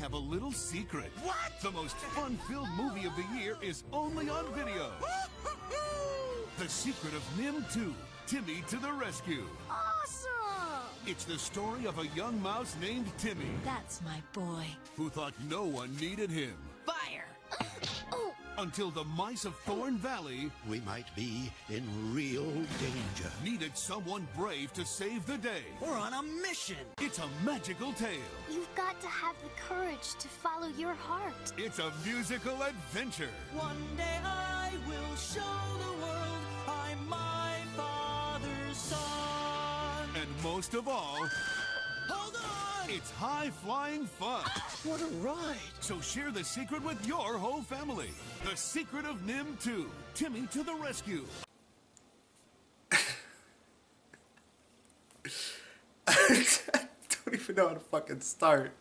have a little secret. What? The most fun-filled movie of the year is only on video. The Secret of NIMH 2, Timmy to the Rescue. Awesome! It's the story of a young mouse named Timmy. That's my boy. Who thought no one needed him. Fire! Until the mice of Thorn Valley... We might be in real danger. ...needed someone brave to save the day. We're on a mission. It's a magical tale. You've got to have the courage to follow your heart. It's a musical adventure. One day I will show the world I'm my father's son. And most of all... Hold on! It's high-flying fun. What a ride! So share the secret with your whole family. The Secret of NIMH 2, Timmy to the Rescue. I don't even know how to fucking start.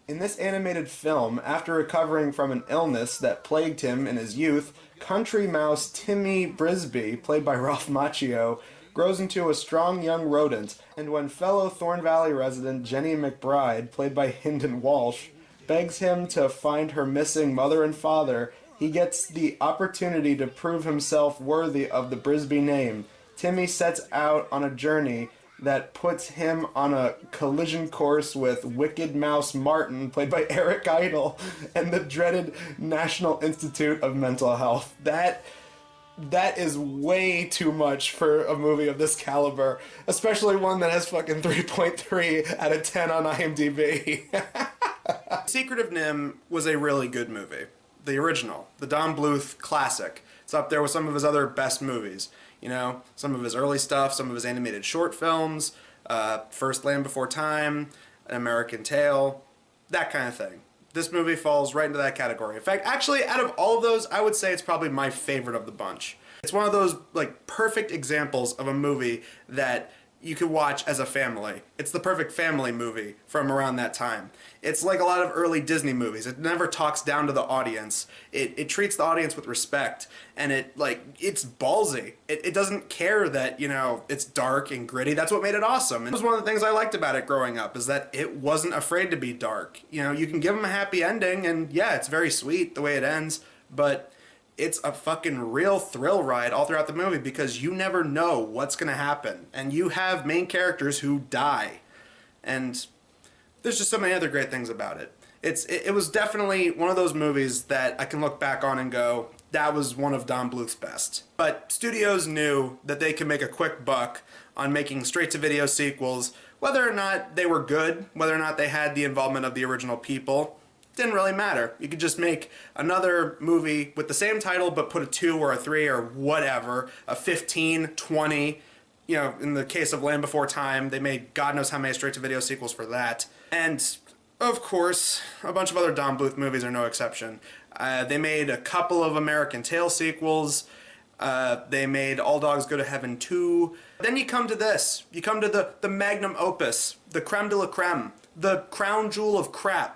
In this animated film, after recovering from an illness that plagued him in his youth, country mouse Timmy Brisby, played by Ralph Macchio, grows into a strong young rodent, and when fellow Thorn Valley resident Jenny McBride, played by Hynden Walsh, begs him to find her missing mother and father, he gets the opportunity to prove himself worthy of the Brisby name. Timmy sets out on a journey that puts him on a collision course with Wicked Mouse Martin, played by Eric Idle, and the dreaded National Institute of Mental Health. That is way too much for a movie of this caliber, especially one that has fucking 3.3 out of 10 on IMDb. Secret of NIMH was a really good movie. The original, the Don Bluth classic. It's up there with some of his other best movies. You know, some of his early stuff, some of his animated short films, First Land Before Time, An American Tail, that kind of thing. This movie falls right into that category. In fact, actually, out of all of those, I would say it's probably my favorite of the bunch. It's one of those, like, perfect examples of a movie that you could watch as a family. It's the perfect family movie from around that time. It's like a lot of early Disney movies. It never talks down to the audience. It treats the audience with respect, and it's ballsy. It doesn't care that, you know, it's dark and gritty. That's what made it awesome. And it was one of the things I liked about it growing up, is that it wasn't afraid to be dark. You know, you can give them a happy ending, and yeah, it's very sweet the way it ends, but it's a fucking real thrill ride all throughout the movie because you never know what's gonna happen. And you have main characters who die. And there's just so many other great things about it. It was definitely one of those movies that I can look back on and go, that was one of Don Bluth's best. But studios knew that they could make a quick buck on making straight-to-video sequels, whether or not they were good, whether or not they had the involvement of the original people. Didn't really matter. You could just make another movie with the same title but put a 2 or a 3 or whatever, a 15, 20. You know, in the case of Land Before Time, they made God knows how many straight-to-video sequels for that. And, of course, a bunch of other Don Bluth movies are no exception. They made a couple of American Tail sequels. They made All Dogs Go to Heaven 2. Then you come to this. You come to the magnum opus, the creme de la creme, the crown jewel of crap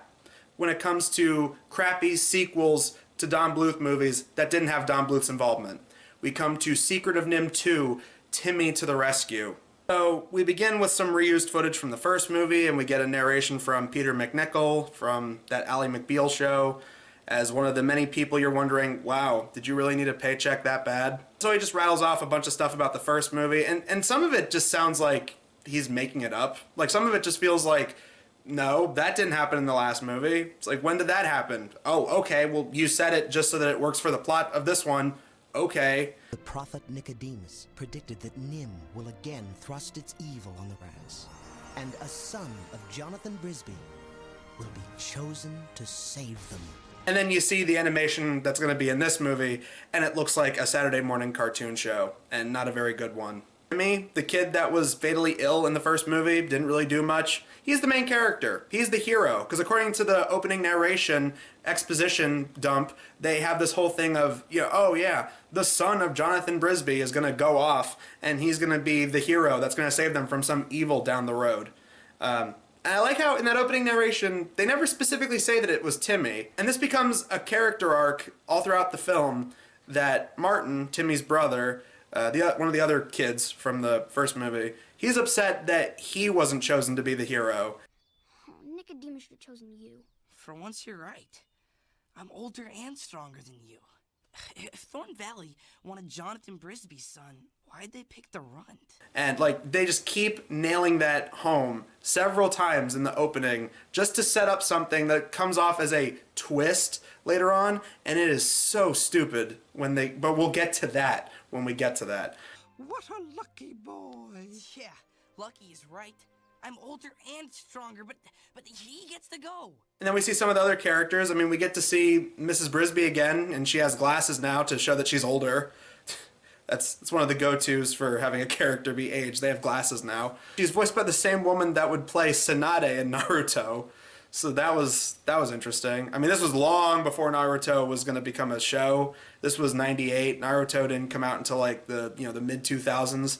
when it comes to crappy sequels to Don Bluth movies that didn't have Don Bluth's involvement. We come to Secret of NIMH 2, Timmy to the Rescue. So we begin with some reused footage from the first movie, and we get a narration from Peter McNichol from that Ally McBeal show as one of the many people you're wondering, wow, did you really need a paycheck that bad? So he just rattles off a bunch of stuff about the first movie, and some of it just sounds like he's making it up. Like, some of it just feels like, no, that didn't happen in the last movie. It's like, when did that happen? Oh, okay, well, you said it just so that it works for the plot of this one. Okay. The prophet Nicodemus predicted that NIMH will again thrust its evil on the rise, and a son of Jonathan Brisby will be chosen to save them. And then you see the animation that's going to be in this movie, and it looks like a Saturday morning cartoon show, and not a very good one. Timmy, the kid that was fatally ill in the first movie, didn't really do much. He's the main character. He's the hero. Because according to the opening narration, exposition dump, they have this whole thing of, you know, oh yeah, the son of Jonathan Brisby is going to go off, and he's going to be the hero that's going to save them from some evil down the road. And I like how in that opening narration, they never specifically say that it was Timmy. And this becomes a character arc all throughout the film that Martin, Timmy's brother, one of the other kids from the first movie, he's upset that he wasn't chosen to be the hero. Oh, Nicodemus should have chosen you. for once you're right. I'm older and stronger than you. If Thorn Valley wanted Jonathan Brisby's son, why'd they pick the runt? And, like, they just keep nailing that home several times in the opening just to set up something that comes off as a twist later on, and it is so stupid when they... But we'll get to that when we get to that. What a lucky boy. Yeah, Lucky is right. I'm older and stronger, but he gets to go. And then we see some of the other characters. I mean, we get to see Mrs. Brisby again, and she has glasses now to show that she's older. It's one of the go-tos for having a character be aged. They have glasses now. She's voiced by the same woman that would play Tsunade in Naruto. So that was interesting. I mean, this was long before Naruto was going to become a show. This was 98. Naruto didn't come out until like the mid-2000s.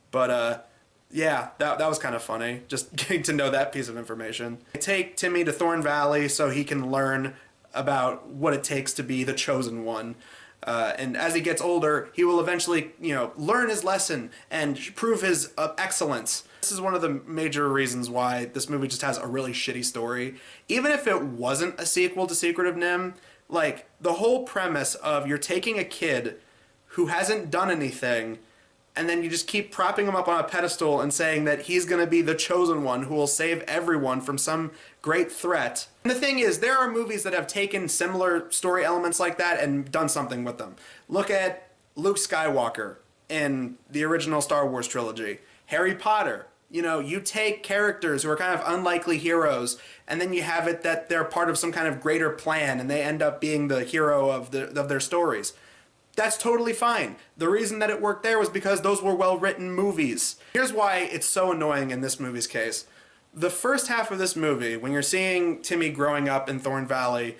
But yeah, that was kind of funny, just getting to know that piece of information. They take Timmy to Thorn Valley so he can learn about what it takes to be the chosen one. And as he gets older, he will eventually, learn his lesson and prove his excellence. This is one of the major reasons why this movie just has a really shitty story. Even if it wasn't a sequel to Secret of NIMH, like, the whole premise of you're taking a kid who hasn't done anything, and then you just keep propping him up on a pedestal and saying that he's going to be the chosen one who will save everyone from some great threat. And the thing is, there are movies that have taken similar story elements like that and done something with them. Look at Luke Skywalker in the original Star Wars trilogy. Harry Potter. You take characters who are kind of unlikely heroes, and then you have it that they're part of some kind of greater plan, and they end up being the hero of their stories. That's totally fine. The reason that it worked there was because those were well-written movies. Here's why it's so annoying in this movie's case. The first half of this movie, when you're seeing Timmy growing up in Thorn Valley,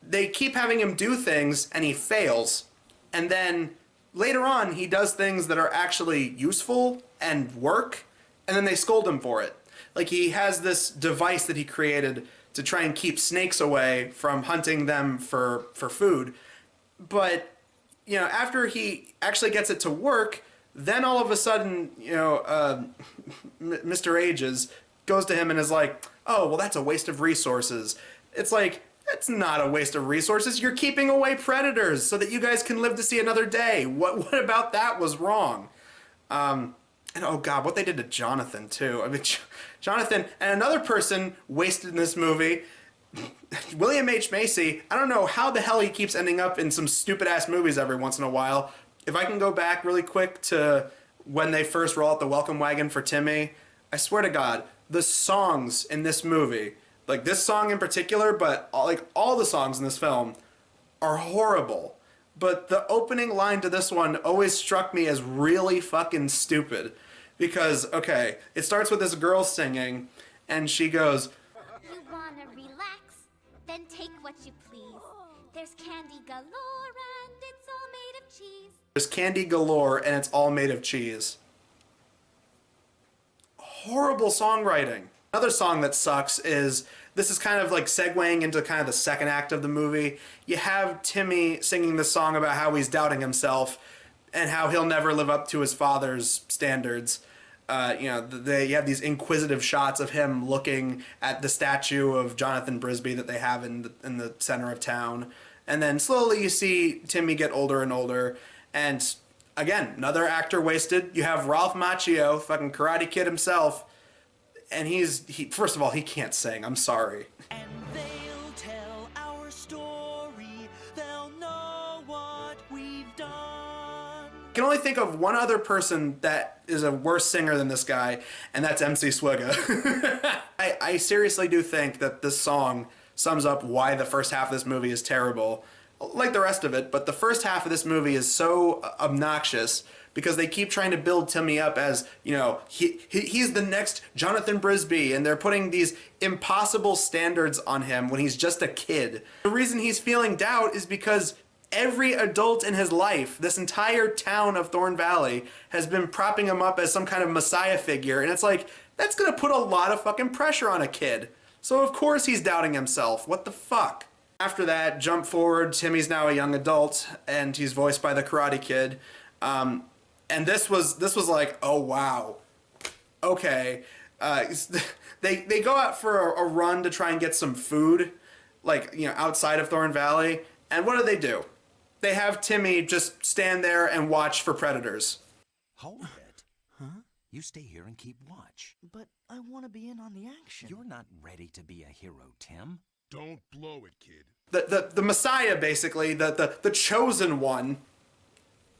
they keep having him do things and he fails. And then later on, he does things that are actually useful and work, and then they scold him for it. Like, he has this device that he created to try and keep snakes away from hunting them for food. But after he actually gets it to work, then all of a sudden, Mr. Ages goes to him and is like, oh, well, that's a waste of resources. It's like, that's not a waste of resources. You're keeping away predators so that you guys can live to see another day. What about that was wrong? And oh God, what they did to Jonathan too. I mean, Jonathan and another person wasted in this movie, William H. Macy. I don't know how the hell he keeps ending up in some stupid-ass movies every once in a while. If I can go back really quick to when they first roll out the welcome wagon for Timmy, I swear to God, the songs in this movie, like this song in particular, but all the songs in this film are horrible. But the opening line to this one always struck me as really fucking stupid. Because, okay, it starts with this girl singing, and she goes, You wanna relax? Then take what you please. There's candy galore and it's all made of cheese. There's candy galore and it's all made of cheese. Horrible songwriting. Another song that sucks is, this is kind of like segueing into kind of the second act of the movie. You have Timmy singing this song about how he's doubting himself and how he'll never live up to his father's standards. You have these inquisitive shots of him looking at the statue of Jonathan Brisby that they have in the center of town. And then slowly you see Timmy get older and older. And again, another actor wasted. You have Ralph Macchio, fucking Karate Kid himself. And first of all, he can't sing. I'm sorry. And they'll tell our story. They'll know what we've done. I can only think of one other person that is a worse singer than this guy, and that's MC Swigga. I seriously do think that this song sums up why the first half of this movie is terrible, like the rest of it, but the first half of this movie is so obnoxious because they keep trying to build Timmy up as, he's the next Jonathan Brisby, and they're putting these impossible standards on him when he's just a kid. The reason he's feeling doubt is because every adult in his life, this entire town of Thorn Valley, has been propping him up as some kind of messiah figure, and it's like, that's gonna put a lot of fucking pressure on a kid. So of course he's doubting himself. What the fuck? After that, jump forward, Timmy's now a young adult, and he's voiced by the Karate Kid. And this was like, oh wow, okay. They go out for a run to try and get some food, like, you know, outside of Thorn Valley. And what do? They have Timmy just stand there and watch for predators. Hold it. Huh? You stay here and keep watch. But I want to be in on the action. You're not ready to be a hero, Tim. Don't blow it, kid. The Messiah, basically, the chosen one.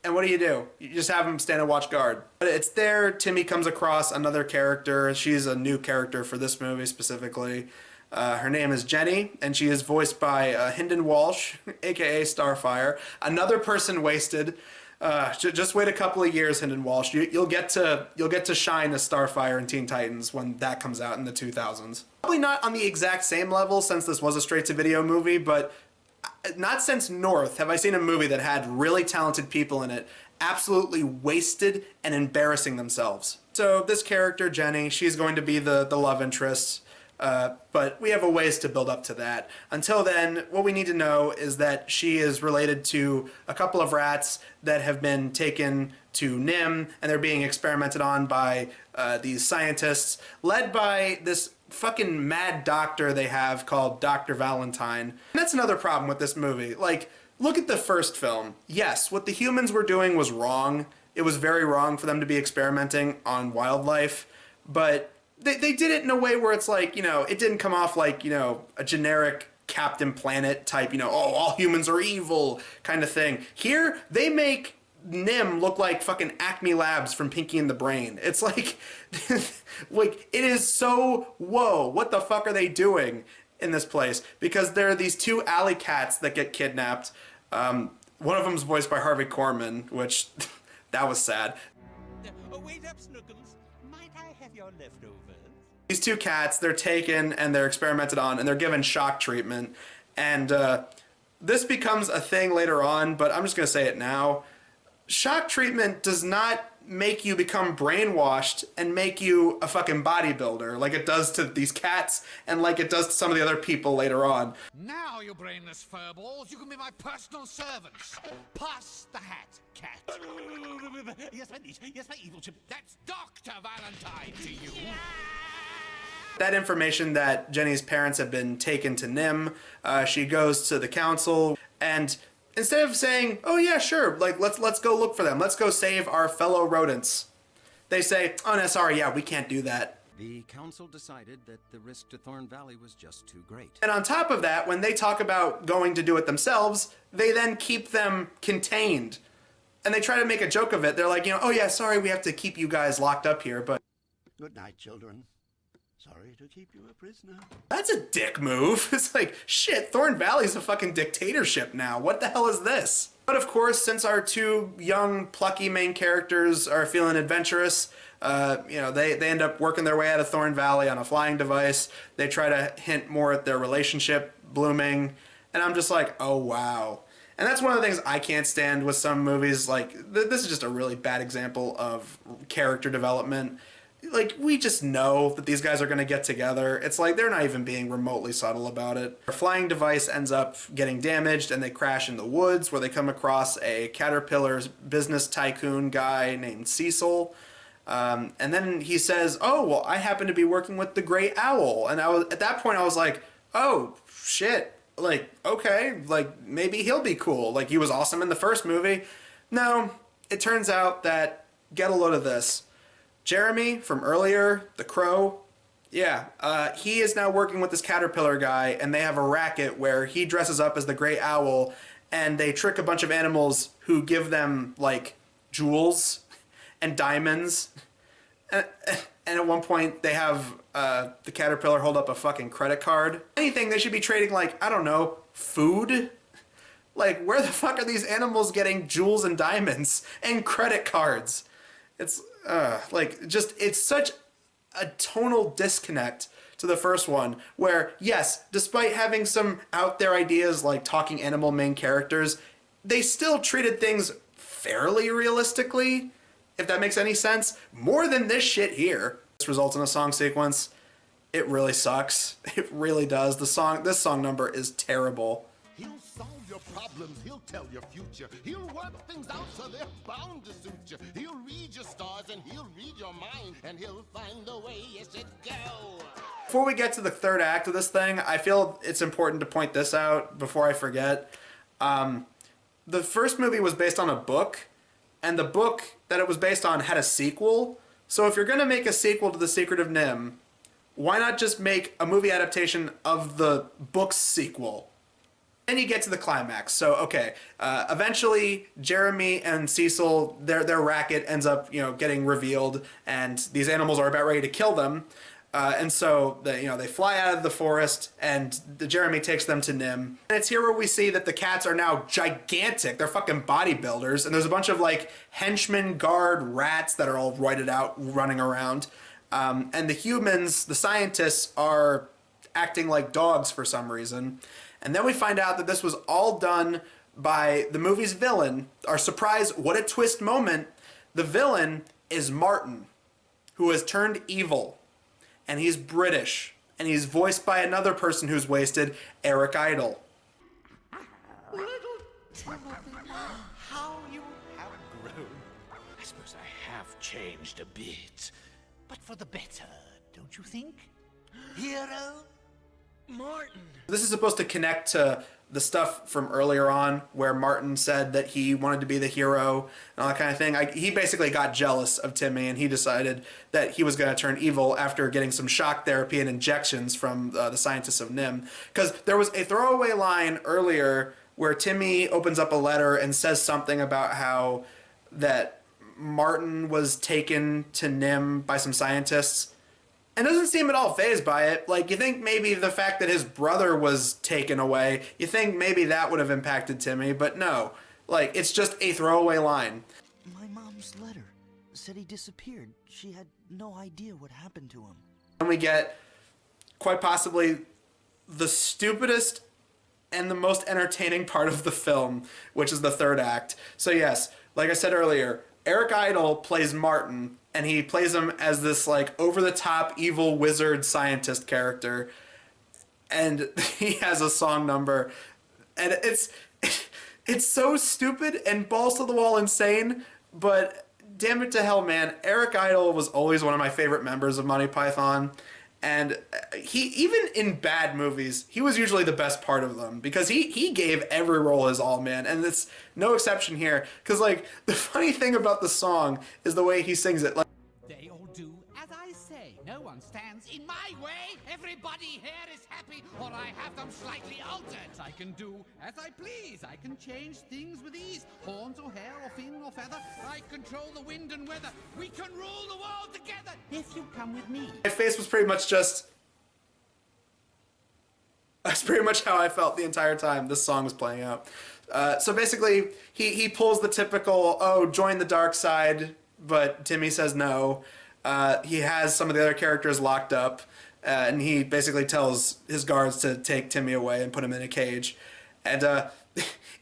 And what do? You just have him stand and watch guard. But it's there, Timmy comes across another character. She's a new character for this movie specifically. Her name is Jenny, and she is voiced by Hynden Walsh, aka Starfire. Another person wasted. Just wait a couple of years, Hynden Walsh. You'll get to shine as Starfire in Teen Titans when that comes out in the 2000s. Probably not on the exact same level since this was a straight-to-video movie, but not since North have I seen a movie that had really talented people in it absolutely wasted and embarrassing themselves. So this character, Jenny, she's going to be the love interest. But we have a ways to build up to that. Until then, what we need to know is that she is related to a couple of rats that have been taken to NIMH, and they're being experimented on by these scientists, led by this fucking mad doctor they have called Dr. Valentine. And that's another problem with this movie. Like, look at the first film. Yes, what the humans were doing was wrong. It was very wrong for them to be experimenting on wildlife, but they did it in a way where it's like, you know, it didn't come off like, you know, a generic Captain Planet type, you know, oh, all humans are evil kind of thing. Here, they make NIMH look like fucking Acme Labs from Pinky and the Brain. It's like, like, it is so, whoa, what the fuck are they doing in this place? Because there are these two alley cats that get kidnapped. One of them's voiced by Harvey Korman, which, that was sad. Wait up, Snookums. Might I have your leftovers? These two cats, they're taken and they're experimented on and they're given shock treatment. And this becomes a thing later on, but I'm just going to say it now. Shock treatment does not make you become brainwashed and make you a fucking bodybuilder like it does to these cats and like it does to some of the other people later on. Now, you brainless furballs, you can be my personal servants. Pass the hat, cat. Yes, my niece. Yes, my evil chip. That's Dr. Valentine to you. That information that Jenny's parents have been taken to NIMH, she goes to the council, and instead of saying, oh yeah, sure, like let's go look for them, let's go save our fellow rodents, they say, oh no, sorry, yeah, we can't do that. The council decided that the risk to Thorn Valley was just too great. And on top of that, when they talk about going to do it themselves, they then keep them contained. And they try to make a joke of it. They're like, you know, oh yeah, sorry, we have to keep you guys locked up here, but... Good night, children. Sorry to keep you a prisoner. That's a dick move. It's like, shit, Thorn Valley's a fucking dictatorship now. What the hell is this? But of course, since our two young, plucky main characters are feeling adventurous, you know, they end up working their way out of Thorn Valley on a flying device. They try to hint more at their relationship blooming. And I'm just like, oh, wow. And that's one of the things I can't stand with some movies. Like, this is just a really bad example of character development. Like, we just know that these guys are going to get together. It's like they're not even being remotely subtle about it. Their flying device ends up getting damaged and they crash in the woods where they come across a Caterpillar's business tycoon guy named Cecil. And then he says, oh, well, I happen to be working with the Great Owl. And at that point I was like, oh, shit. Like, okay, like maybe he'll be cool. Like, he was awesome in the first movie. No, it turns out that, get a load of this. Jeremy from earlier, the Crow, yeah, he is now working with this Caterpillar guy, and they have a racket where he dresses up as the Great Owl, and they trick a bunch of animals who give them, like, jewels and diamonds. And at one point, they have the Caterpillar hold up a fucking credit card. Anything, they should be trading, like, I don't know, food? Like, where the fuck are these animals getting jewels and diamonds and credit cards? It's... like, just, it's such a tonal disconnect to the first one, where, yes, despite having some out there ideas like talking animal main characters, they still treated things fairly realistically, if that makes any sense. More than this shit here. This results in a song sequence. It really sucks. It really does. This song number is terrible. He'll solve your problems, he'll tell your future. He'll work things out so they're bound to suit you. He'll read your stars and he'll read your mind, and he'll find the way you should go. Before we get to the third act of this thing, I feel it's important to point this out before I forget. The first movie was based on a book, and the book that it was based on had a sequel. So if you're going to make a sequel to The Secret of NIMH, why not just make a movie adaptation of the book's sequel? Then you get to the climax. So, okay, eventually Jeremy and Cecil, their racket ends up, getting revealed, and these animals are about ready to kill them. And so, they fly out of the forest, and Jeremy takes them to NIMH. And it's here where we see that the cats are now gigantic. They're fucking bodybuilders, and there's a bunch of, henchmen guard rats that are all roided out, running around. And the humans, the scientists, are acting like dogs for some reason. And then we find out that this was all done by the movie's villain. Our surprise, what a twist moment. The villain is Martin, who has turned evil. And he's British. And he's voiced by another person who's wasted, Eric Idle. Little Timothy, how you have grown. I suppose I have changed a bit. But for the better, don't you think? Hero? Martin. This is supposed to connect to the stuff from earlier on where Martin said that he wanted to be the hero and all that kind of thing. He basically got jealous of Timmy, and he decided that he was going to turn evil after getting some shock therapy and injections from the scientists of NIMH. Because there was a throwaway line earlier where Timmy opens up a letter and says something about how that Martin was taken to NIMH by some scientists. And doesn't seem at all fazed by it. You think maybe the fact that his brother was taken away, you think maybe that would have impacted Timmy, but no. It's just a throwaway line. My mom's letter said he disappeared. She had no idea what happened to him. And we get, quite possibly, the stupidest and the most entertaining part of the film, which is the third act. So yes, like I said earlier, Eric Idle plays Martin, and he plays him as this over-the-top evil wizard scientist character, and he has a song number, and it's so stupid and balls to the wall insane, but damn it to hell, man, Eric Idle was always one of my favorite members of Monty Python. And he, even in bad movies, he was usually the best part of them because he gave every role his all, man. And it's no exception here. Because, the funny thing about the song is the way he sings it. They all do as I say. No one stands in my way. Everybody here is happy, or I have them slightly altered. I can do as I please. I can change things with ease. Horns or hair or fin or feather. I control the wind and weather. We can rule the world together if you come with me. My face was pretty much just... That's pretty much how I felt the entire time this song was playing out. So basically, he pulls the typical, join the dark side, but Timmy says no. He has some of the other characters locked up, and he basically tells his guards to take Timmy away and put him in a cage. And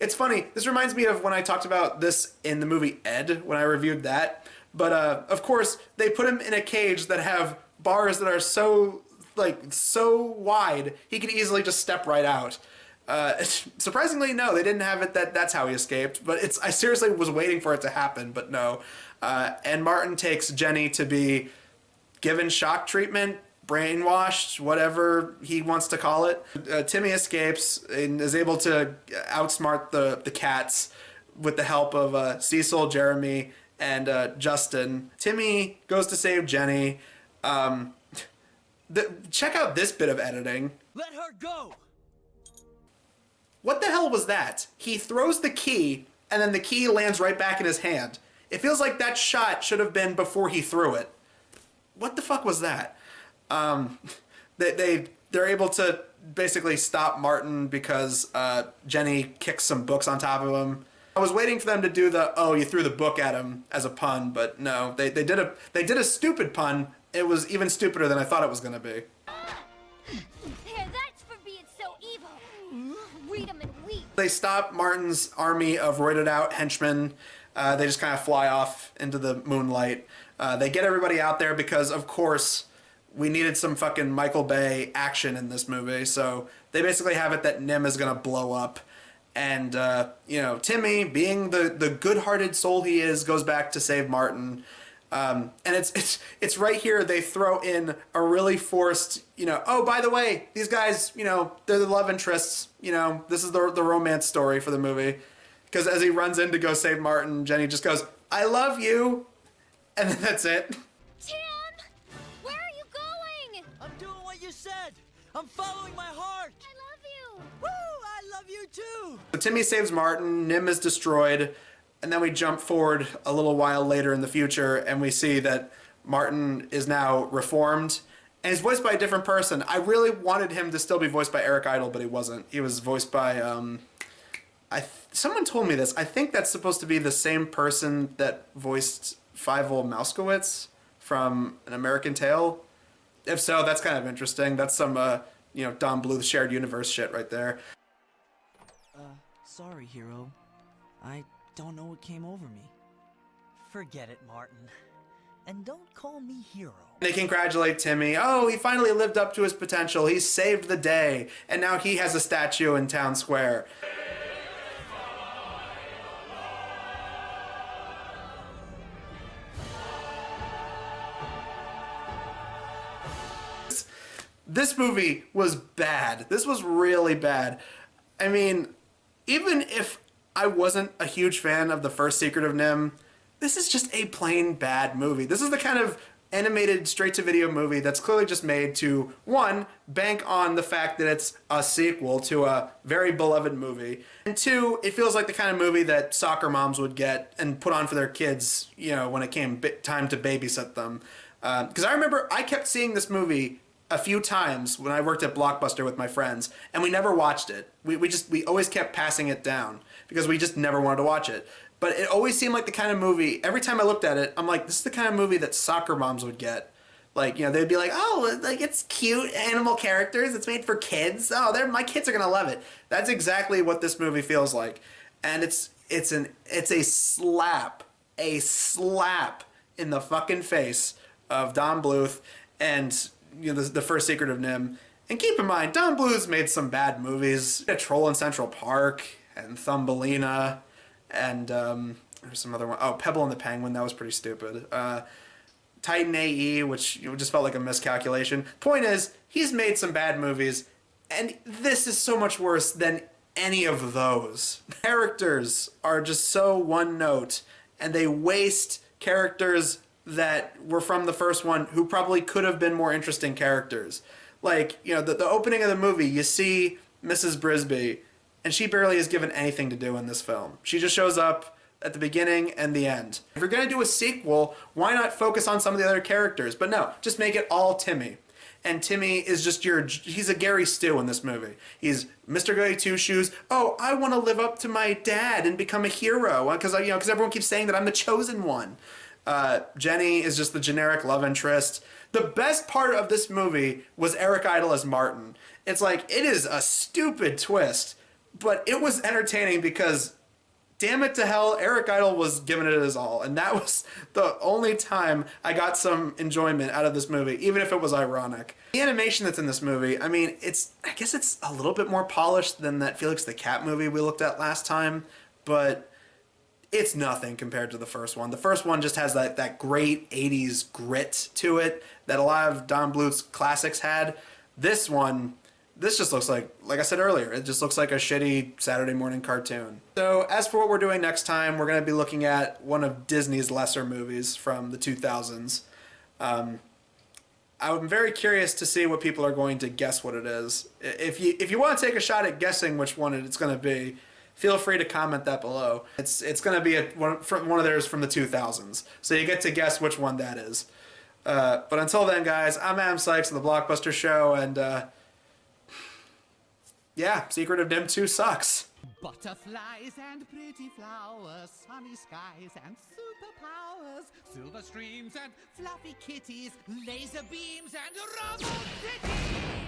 it's funny, this reminds me of when I talked about this in the movie Ed, when I reviewed that. But of course, they put him in a cage that have bars that are so wide, he could easily just step right out. Surprisingly, no, they didn't have it that's how he escaped, but I seriously was waiting for it to happen, but no. And Martin takes Jenny to be given shock treatment, brainwashed, whatever he wants to call it. Timmy escapes and is able to outsmart the cats with the help of Cecil, Jeremy, and Justin. Timmy goes to save Jenny. Check out this bit of editing. Let her go! What the hell was that? He throws the key, and then the key lands right back in his hand. It feels like that shot should have been before he threw it. What the fuck was that? They're able to basically stop Martin because Jenny kicks some books on top of him. I was waiting for them to do you threw the book at him as a pun, but no, they did a stupid pun. It was even stupider than I thought it was gonna be. There, that's for being so evil. Read 'em and weep. They stop Martin's army of roided out henchmen. They just kind of fly off into the moonlight. They get everybody out there because, of course, we needed some fucking Michael Bay action in this movie. So they basically have it that NIMH is going to blow up. And, you know, Timmy, being the good-hearted soul he is, goes back to save Martin. And it's right here they throw in a really forced, you know, oh, by the way, these guys, you know, they're the love interests. You know, this is the romance story for the movie. Because as he runs in to go save Martin, Jenny just goes, I love you. And then that's it. Tim! Where are you going? I'm doing what you said. I'm following my heart. I love you. Woo! I love you too. So Timmy saves Martin, NIMH is destroyed, and then we jump forward a little while later in the future, and we see that Martin is now reformed, and he's voiced by a different person. I really wanted him to still be voiced by Eric Idle, but he wasn't. He was voiced by, someone told me this. I think that's supposed to be the same person that voiced Fievel Mouskowitz from An American Tail. If so, that's kind of interesting. That's some, you know, Don Bluth shared universe shit right there. Sorry, hero. I don't know what came over me. Forget it, Martin. And don't call me hero. They congratulate Timmy. Oh, he finally lived up to his potential. He saved the day. And now he has a statue in town square. This movie was bad. This was really bad. I mean, even if I wasn't a huge fan of the first Secret of NIMH, this is just a plain bad movie. This is the kind of animated straight-to-video movie that's clearly just made to, one, bank on the fact that it's a sequel to a very beloved movie, and two, it feels like the kind of movie that soccer moms would get and put on for their kids, you know, when it came time to babysit them. Because I remember I kept seeing this movie a few times when I worked at Blockbuster with my friends, and we never watched it. We always kept passing it down because we just never wanted to watch it. But it always seemed like the kind of movie, every time I looked at it, I'm like, this is the kind of movie that soccer moms would get. Like, you know, they'd be like, oh, like, it's cute animal characters, it's made for kids. Oh, my kids are gonna love it. That's exactly what this movie feels like. And it's a slap in the fucking face of Don Bluth and, you know, the first Secret of NIMH. And keep in mind, Don Bluth's made some bad movies. A Troll in Central Park and Thumbelina and there's some other one. Oh, Pebble and the Penguin, that was pretty stupid. Titan AE, which, you know, just felt like a miscalculation. Point is, he's made some bad movies, and this is so much worse than any of those. Characters are just so one note, and they waste characters that were from the first one who probably could have been more interesting characters. Like, you know, the opening of the movie, you see Mrs. Brisby, and she barely is given anything to do in this film. She just shows up at the beginning and the end. If you're going to do a sequel, why not focus on some of the other characters? But no, just make it all Timmy. And Timmy is just he's a Gary Stu in this movie. He's Mr. Goody Two-Shoes. Oh, I want to live up to my dad and become a hero because everyone keeps saying that I'm the chosen one. Jenny is just the generic love interest. The best part of this movie was Eric Idle as Martin. It's like, it is a stupid twist, but it was entertaining because, damn it to hell, Eric Idle was giving it his all. And that was the only time I got some enjoyment out of this movie, even if it was ironic. The animation that's in this movie, I mean, I guess it's a little bit more polished than that Felix the Cat movie we looked at last time, but it's nothing compared to the first one. The first one just has that great 80s grit to it that a lot of Don Bluth's classics had. This just looks like I said earlier, it just looks like a shitty Saturday morning cartoon. So as for what we're doing next time, we're going to be looking at one of Disney's lesser movies from the 2000s. I'm very curious to see what people are going to guess what it is. If you want to take a shot at guessing which one it's going to be, feel free to comment that below. It's going to be one of theirs from the 2000s, so you get to guess which one that is. But until then, guys, I'm Adam Sykes of the Blockbuster Show, and yeah, Secret of NIMH 2 sucks. Butterflies and pretty flowers, sunny skies and superpowers, silver streams and fluffy kitties, laser beams and rubble cities.